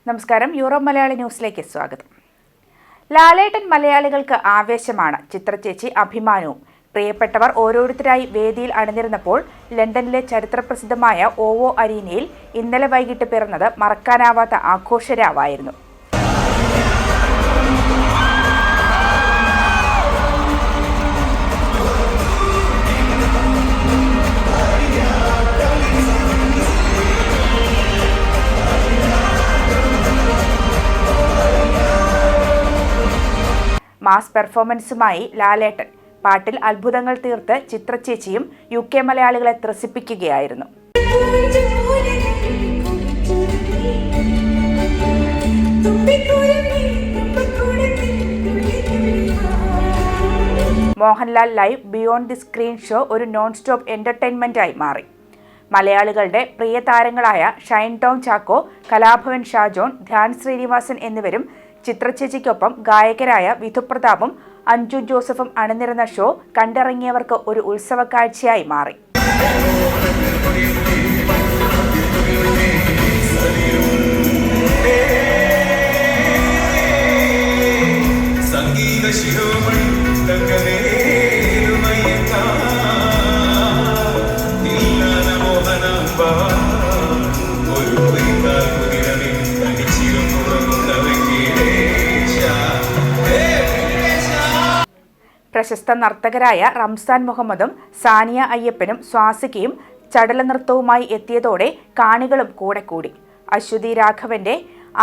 നമസ്കാരം, യൂറോ മലയാളി ന്യൂസിലേക്ക് സ്വാഗതം. ലാലേട്ടൻ മലയാളികൾക്ക് ആവേശമാണ്. ചിത്രചേച്ചി അഭിമാനവും. പ്രിയപ്പെട്ടവർ ഓരോരുത്തരായി വേദിയിൽ അണിനിരുന്നപ്പോൾ ലണ്ടനിലെ ചരിത്രപ്രസിദ്ധമായ ഓവോ അരീനയിൽ ഇന്നലെ വൈകിട്ട് പിറന്നത് മറക്കാനാവാത്ത ആഘോഷരാവായിരുന്നു. മാസ് പെർഫോമൻസുമായി ലാലേട്ടൻ. പാട്ടിൽ അത്ഭുതങ്ങൾ തീർത്ത് ചിത്രചേച്ചിയും UK മലയാളികളെ ത്രസിപ്പിക്കുകയായിരുന്നു. Mohanlal live beyond the screen show ഒരു നോൺ സ്റ്റോപ്പ് എന്റർടൈൻമെന്റായി മാറി. മലയാളികളുടെ പ്രിയ താരങ്ങളായ ഷൈൻ ടോം ചാക്കോ, കലാഭവൻ ഷാജോൺ, ധ്യാൻ ശ്രീനിവാസൻ എന്നിവരും ചിത്രചേച്ചിക്കൊപ്പം ഗായകരായ വിധുപ്രതാപും അഞ്ജു ജോസഫും അണിനിരന്ന ഷോ കണ്ടിറങ്ങിയവർക്ക് ഒരു ഉത്സവ കാഴ്ചയായി മാറി. പ്രശസ്ത നർത്തകരായ റംസാൻ മുഹമ്മദും സാനിയ അയ്യപ്പനും സ്വാസികയും ചടലനൃത്തവുമായി എത്തിയതോടെ കാണികളും കൂടെ കൂടി. അശ്വതി രാഘവന്റെ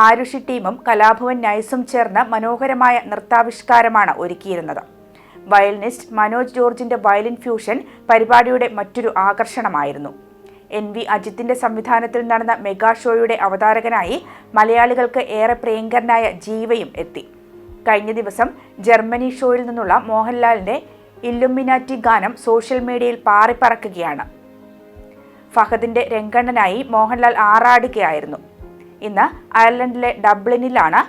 ആരുഷി ടീമും കലാഭവൻ നൈസും ചേർന്ന് മനോഹരമായ നൃത്താവിഷ്കാരമാണ് ഒരുക്കിയിരുന്നത്. വയലിനിസ്റ്റ് മനോജ് ജോർജിന്റെ വയലിൻ ഫ്യൂഷൻ പരിപാടിയുടെ മറ്റൊരു ആകർഷണമായിരുന്നു. NV അജിത്തിന്റെ സംവിധാനത്തിൽ നടന്ന മെഗാ ഷോയുടെ അവതാരകനായി മലയാളികൾക്ക് ഏറെ പ്രിയങ്കരനായ ജീവയും എത്തി. കഴിഞ്ഞ ദിവസം ജർമ്മനി ഷോയിൽ നിന്നുള്ള മോഹൻലാലിന്റെ ഇല്ലുമിനാറ്റി ഗാനം സോഷ്യൽ മീഡിയയിൽ പാറിപ്പറക്കുകയാണ്. ഫഹദിന്റെ രംഗണ്ണനായി മോഹൻലാൽ ആറാടുകയായിരുന്നു. ഇന്ന് അയർലൻഡിലെ ഡബ്ലിനിലാണ്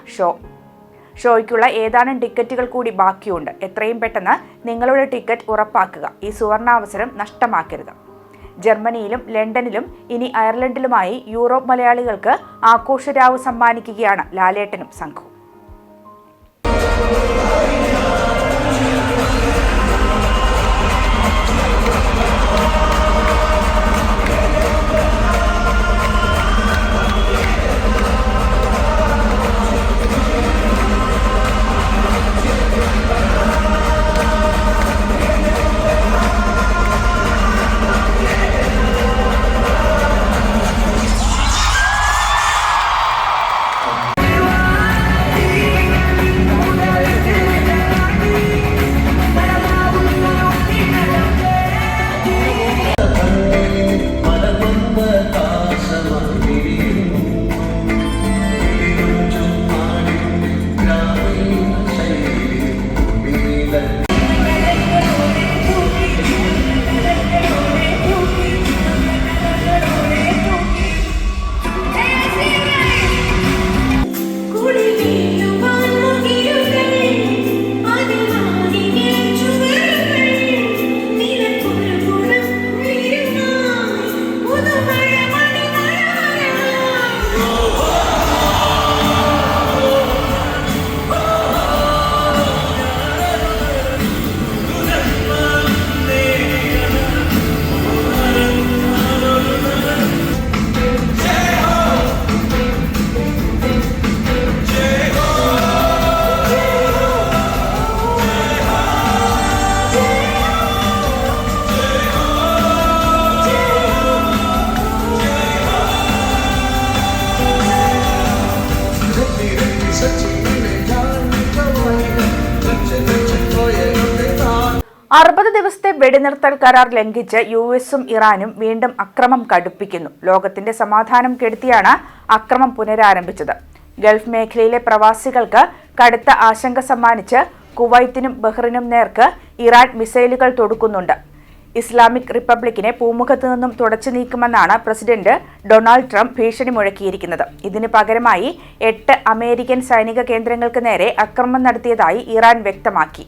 ഷോയ്ക്കുള്ള ഏതാനും ടിക്കറ്റുകൾ കൂടി ബാക്കിയുണ്ട്. എത്രയും പെട്ടെന്ന് നിങ്ങളുടെ ടിക്കറ്റ് ഉറപ്പാക്കുക. ഈ സുവർണാവസരം നഷ്ടമാക്കരുത്. ജർമ്മനിയിലും ലണ്ടനിലും ഇനി അയർലൻഡിലുമായി യൂറോപ്പ് മലയാളികൾക്ക് ആഘോഷരാവ് സമ്മാനിക്കുകയാണ് ലാലേട്ടനും സംഘവും. ദിവസത്തെ വെടിനിർത്തൽ കരാർ ലംഘിച്ച് US-ഉം ഇറാനും വീണ്ടും അക്രമം കടുപ്പിക്കുന്നു. ലോകത്തിന്റെ സമാധാനം കെടുത്തിയാണ് അക്രമം പുനരാരംഭിച്ചത്. ഗൾഫ് മേഖലയിലെ പ്രവാസികൾക്ക് കടുത്ത ആശങ്ക സമ്മാനിച്ച് കുവൈത്തിനും ബഹ്റിനും നേർക്ക് ഇറാൻ മിസൈലുകൾ തൊടുക്കുന്നുണ്ട്. ഇസ്ലാമിക് റിപ്പബ്ലിക്കിനെ പൂമുഖത്തു നിന്നും തുടച്ചു നീക്കുമെന്നാണ് പ്രസിഡന്റ് ഡൊണാൾഡ് ട്രംപ് ഭീഷണി മുഴക്കിയിരിക്കുന്നത്. ഇതിന് പകരമായി 8 അമേരിക്കൻ സൈനിക കേന്ദ്രങ്ങൾക്ക് നേരെ ആക്രമണം നടത്തിയതായി ഇറാൻ വ്യക്തമാക്കി.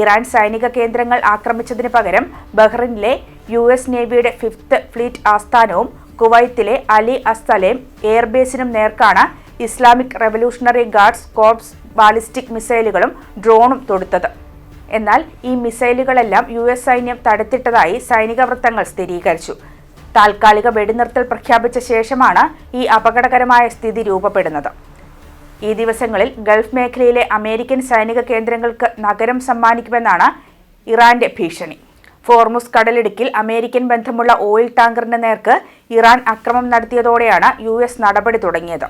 ഇറാൻ സൈനിക കേന്ദ്രങ്ങൾ ആക്രമിച്ചതിന് പകരം ബഹ്റിനിലെ US നേവിയുടെ 5th ഫ്ലീറ്റ് ആസ്ഥാനവും കുവൈത്തിലെ അലി അസ്സലേം എയർബേസിനും നേർക്കാണ് Islamic revolutionary guards corps ballistic മിസൈലുകളും ഡ്രോണും തൊടുത്തത്. എന്നാൽ ഈ മിസൈലുകളെല്ലാം US സൈന്യം തടുത്തിട്ടതായി സൈനിക വൃത്തങ്ങൾ സ്ഥിരീകരിച്ചു. താൽക്കാലിക വെടിനിർത്തൽ പ്രഖ്യാപിച്ച ശേഷമാണ് ഈ അപകടകരമായ സ്ഥിതി രൂപപ്പെടുന്നത്. ഈ ദിവസങ്ങളിൽ ഗൾഫ് മേഖലയിലെ അമേരിക്കൻ സൈനിക കേന്ദ്രങ്ങൾക്ക് നഗരം സമ്മാനിക്കുമെന്നാണ് ഇറാന്റെ ഭീഷണി. ഫോർമുസ് കടലിടുക്കിൽ അമേരിക്കൻ ബന്ധമുള്ള ഓയിൽ ടാങ്കറിന് നേർക്ക് ഇറാൻ ആക്രമണം നടത്തിയതോടെയാണ് US നടപടി തുടങ്ങിയത്.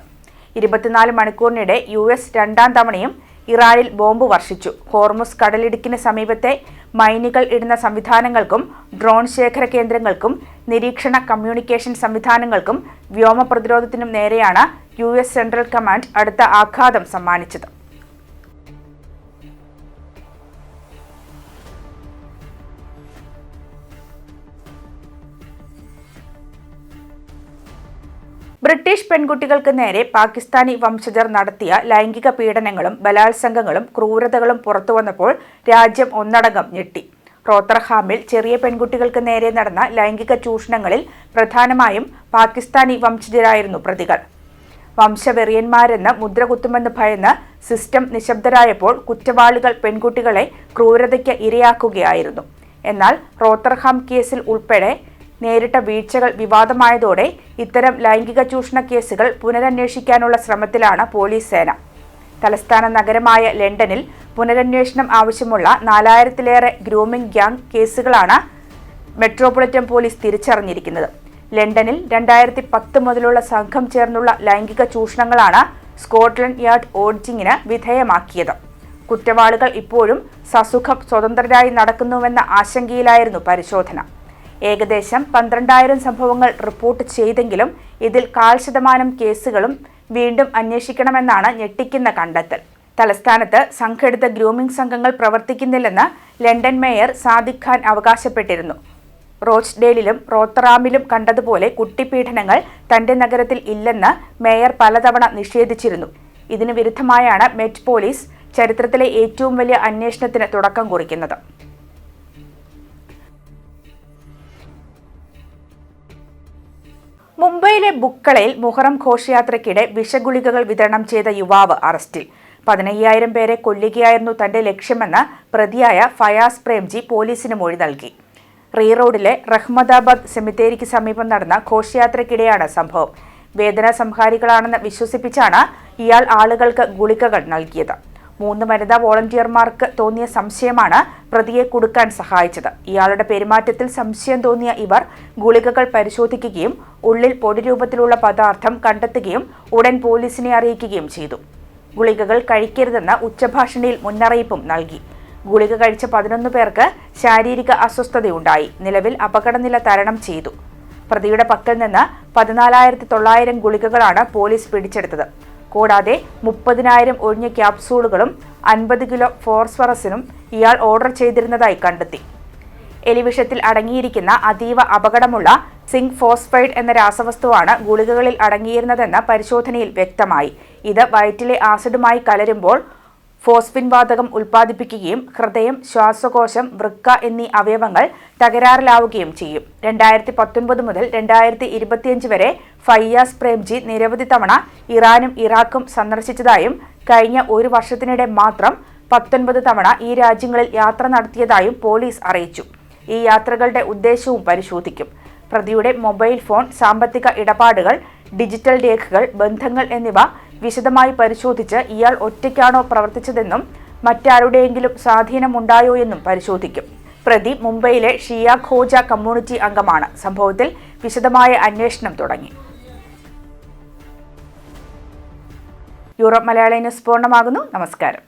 24 മണിക്കൂറിനിടെ US രണ്ടാം തവണയും ഇറാനിൽ ബോംബ് വർഷിച്ചു. ഹോർമുസ് കടലിടുക്കിന് സമീപത്തെ മൈനുകൾ ഇടുന്ന സംവിധാനങ്ങൾക്കും ഡ്രോൺ ശേഖര കേന്ദ്രങ്ങൾക്കും നിരീക്ഷണ കമ്മ്യൂണിക്കേഷൻ സംവിധാനങ്ങൾക്കും വ്യോമ പ്രതിരോധത്തിനും നേരെയാണ് US സെൻട്രൽ കമാൻഡ് അടുത്ത ആഘാതം സമ്മാനിച്ചത്. ബ്രിട്ടീഷ് പെൺകുട്ടികൾക്ക് നേരെ പാകിസ്ഥാനി വംശജർ നടത്തിയ ലൈംഗിക പീഡനങ്ങളും ബലാത്സംഗങ്ങളും ക്രൂരതകളും പുറത്തുവന്നപ്പോൾ രാജ്യം ഒന്നടങ്കം ഞെട്ടി. റോത്തർഹാമിൽ ചെറിയ പെൺകുട്ടികൾക്ക് നേരെ നടന്ന ലൈംഗിക ചൂഷണങ്ങളിൽ പ്രധാനമായും പാകിസ്ഥാനി വംശജരായിരുന്നു പ്രതികൾ. വംശവെറിയന്മാരെന്ന് മുദ്രകുത്തുമെന്ന് ഭയന്ന് സിസ്റ്റം നിശബ്ദരായപ്പോൾ കുറ്റവാളികൾ പെൺകുട്ടികളെ ക്രൂരതയ്ക്ക് ഇരയാക്കുകയായിരുന്നു. എന്നാൽ റോത്തർഹാം കേസിൽ ഉൾപ്പെടെ നേരിട്ട വീഴ്ചകൾ വിവാദമായതോടെ ഇത്തരം ലൈംഗിക ചൂഷണ കേസുകൾ പുനരന്വേഷിക്കാനുള്ള ശ്രമത്തിലാണ് പോലീസ് സേന. തലസ്ഥാന നഗരമായ ലണ്ടനിൽ പുനരന്വേഷണം ആവശ്യമുള്ള 4000-ലേറെ ഗ്രൂമിംഗ് ഗ്യാങ് കേസുകളാണ് മെട്രോപൊളിറ്റൻ പോലീസ് തിരിച്ചറിഞ്ഞിരിക്കുന്നത്. ലണ്ടനിൽ 2010 മുതലുള്ള സംഘം ചേർന്നുള്ള ലൈംഗിക ചൂഷണങ്ങളാണ് സ്കോട്ട്ലൻഡ് യാർഡ് ഓഡിറ്റിംഗിന് വിധേയമാക്കിയത്. കുറ്റവാളികൾ ഇപ്പോഴും സസുഖം സ്വതന്ത്രരായി നടക്കുന്നുവെന്ന ആശങ്കയിലായിരുന്നു പരിശോധന. ഏകദേശം 12,000 സംഭവങ്ങൾ റിപ്പോർട്ട് ചെയ്തെങ്കിലും ഇതിൽ 1% കേസുകളും വീണ്ടും അന്വേഷിക്കണമെന്നാണ് ഞെട്ടിക്കുന്ന കണ്ടെത്തൽ. തലസ്ഥാനത്ത് സംഘടിത ഗ്രൂമിംഗ് സംഘങ്ങൾ പ്രവർത്തിക്കുന്നില്ലെന്ന് ലണ്ടൻ മേയർ സാദിഖ് ഖാൻ അവകാശപ്പെട്ടിരുന്നു. റോച്ച്ഡേലിലും റോത്തറാമിലും കണ്ടതുപോലെ കുട്ടിപീഡനങ്ങൾ തന്റെ നഗരത്തിൽ ഇല്ലെന്ന് മേയർ പലതവണ നിഷേധിച്ചിരുന്നു. ഇതിനു വിരുദ്ധമായാണ് മെറ്റ് പോലീസ് ചരിത്രത്തിലെ ഏറ്റവും വലിയ അന്വേഷണത്തിന് തുടക്കം കുറിക്കുന്നത്. മുംബൈയിലെ ബുക്കളയിൽ മുഹറം ഘോഷയാത്രയ്ക്കിടെ വിഷഗുളികകൾ വിതരണം ചെയ്ത യുവാവ് അറസ്റ്റിൽ. 15,000 പേരെ കൊല്ലുകയായിരുന്നു തന്റെ ലക്ഷ്യമെന്ന് പ്രതിയായ ഫയാസ് പ്രേംജി പോലീസിന് മൊഴി നൽകി. റോഡിലെ റഹ്മദാബാദ് സെമിത്തേരിക്ക് സമീപം നടന്ന ഘോഷയാത്രയ്ക്കിടെയാണ് സംഭവം. വേദന സംഹാരികളാണെന്ന് വിശ്വസിപ്പിച്ചാണ് ഇയാൾ ആളുകൾക്ക് ഗുളികകൾ നൽകിയത്. 3 വനിതാ വോളണ്ടിയർമാർക്ക് തോന്നിയ സംശയമാണ് പ്രതിയെ കുടുക്കാൻ സഹായിച്ചത്. ഇയാളുടെ പെരുമാറ്റത്തിൽ സംശയം തോന്നിയ ഇവർ ഗുളികകൾ പരിശോധിക്കുകയും ഉള്ളിൽ പൊടി രൂപത്തിലുള്ള പദാർത്ഥം കണ്ടെത്തുകയും ഉടൻ പോലീസിനെ അറിയിക്കുകയും ചെയ്തു. ഗുളികകൾ കഴിക്കരുതെന്ന് ഉച്ചഭാഷിണിയിൽ മുന്നറിയിപ്പും നൽകി. ഗുളിക കഴിച്ച 11 പേർക്ക് ശാരീരിക അസ്വസ്ഥതയുണ്ടായി. നിലവിൽ അപകടനില തരണം ചെയ്തു. പ്രതിയുടെ പക്കൽ നിന്ന് 14,900 ഗുളികകളാണ് പോലീസ് പിടിച്ചെടുത്തത്. കൂടാതെ 30,000 ഒഴിഞ്ഞ ക്യാപ്സൂളുകളും 50 കിലോ ഫോസ്ഫറസിനും ഇയാൾ ഓർഡർ ചെയ്തിരുന്നതായി കണ്ടെത്തി. എലിവിഷത്തിൽ അടങ്ങിയിരിക്കുന്ന അതീവ അപകടമുള്ള സിങ്ക് ഫോസ്ഫൈഡ് എന്ന രാസവസ്തുവാണ് ഗുളികകളിൽ അടങ്ങിയിരുന്നതെന്ന് പരിശോധനയിൽ വ്യക്തമായി. ഇത് വയറ്റിലെ ആസിഡുമായി കലരുമ്പോൾ ഫോസ്ഫിൻ വാതകം ഉൽപ്പാദിപ്പിക്കുകയും ഹൃദയം, ശ്വാസകോശം, വൃക്ക എന്നീ അവയവങ്ങൾ തകരാറിലാവുകയും ചെയ്യും. 2019 മുതൽ 2025 വരെ ഫയ്യാസ് പ്രേംജി നിരവധി തവണ ഇറാനും ഇറാഖും സന്ദർശിച്ചതായും കഴിഞ്ഞ 1 വർഷത്തിനിടെ മാത്രം 19 തവണ ഈ രാജ്യങ്ങളിൽ യാത്ര നടത്തിയതായും പോലീസ് അറിയിച്ചു. ഈ യാത്രകളുടെ ഉദ്ദേശവും പരിശോധിക്കും. പ്രതിയുടെ മൊബൈൽ ഫോൺ, സാമ്പത്തിക ഇടപാടുകൾ, ഡിജിറ്റൽ രേഖകൾ, ബന്ധങ്ങൾ എന്നിവ വിശദമായി പരിശോധിച്ച് ഇയാൾ ഒറ്റയ്ക്കാണോ പ്രവർത്തിച്ചതെന്നും മറ്റാരുടെയെങ്കിലും സ്വാധീനമുണ്ടായോ എന്നും പരിശോധിക്കും. പ്രതി മുംബൈയിലെ ഷിയ ഖോജ കമ്മ്യൂണിറ്റി അംഗമാണ്. സംഭവത്തിൽ വിശദമായ അന്വേഷണം തുടങ്ങി. യൂറോപ്പ് മലയാളി ന്യൂസ് പൂർണ്ണമാകുന്നു. നമസ്കാരം.